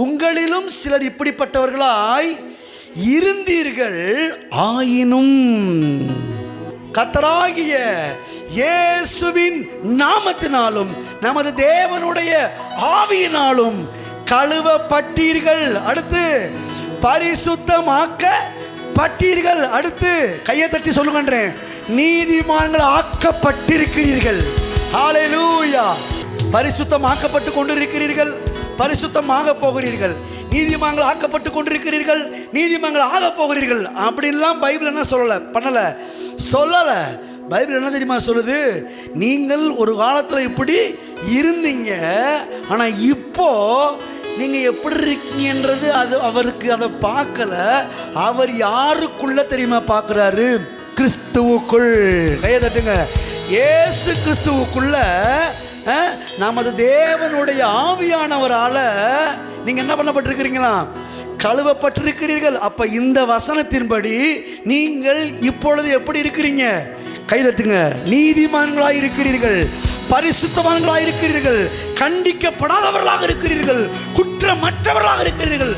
உங்களிலும் சிலர் இப்படிப்பட்டவர்களாய் இருந்தீர்கள். ஆயினும் கர்த்தராகிய இயேசுவின் நாமத்தினாலும் நமது தேவனுடைய ஆவியினாலும் கழுவப்பட்டீர்கள். அடுத்து பரிசுத்தமாக்கப்பட்டீர்கள். அடுத்து கையை தட்டி சொல்லுங்கன்றேன், நீதிமான்கள் ஆக்கப்பட்டிருக்கிறீர்கள். ஹல்லேலூயா. பரிசுத்தமாக்கப்பட்டு கொண்டிருக்கிறீர்கள், பரிசுத்தமாக போகிறீர்கள். நீதிமான்கள் ஆக்கப்பட்டு கொண்டிருக்கிறீர்கள், நீதிமான்கள் ஆக போகிறீர்கள். அப்படின்லாம் பைபிள் என்ன சொல்லலை. பைபிள் என்ன தெரியுமா சொல்லுது? நீங்கள் ஒரு காலத்தில் இப்படி இருந்தீங்க, ஆனால் இப்போ நீங்கள் எப்படி இருக்கீங்கன்றது அது அவருக்கு அதை பார்க்கல. அவர் யாருக்குள்ள தெரியுமா பார்க்குறாரு? கிறிஸ்துவுக்குள். கையை தட்டுங்க. இயேசு கிறிஸ்துவுக்குள்ள நமது தேவனுடைய ஆவியானவரால நீங்க என்ன பண்ணப்பட்டிருக்கிறீங்களா? கழுவப்பட்டிருக்கிறீர்கள். அப்ப இந்த வசனத்தின்படி நீங்கள் இப்பொழுது எப்படி இருக்கிறீங்க? கைதட்டுங்க. நீதிமான்களாய் இருக்கிறீர்கள், பரிசுத்தவான்களாய் இருக்கிறீர்கள், கண்டிக்கப்படாதவர்களாக இருக்கிறீர்கள், குற்றமற்றவர்களாக இருக்கிறீர்கள்.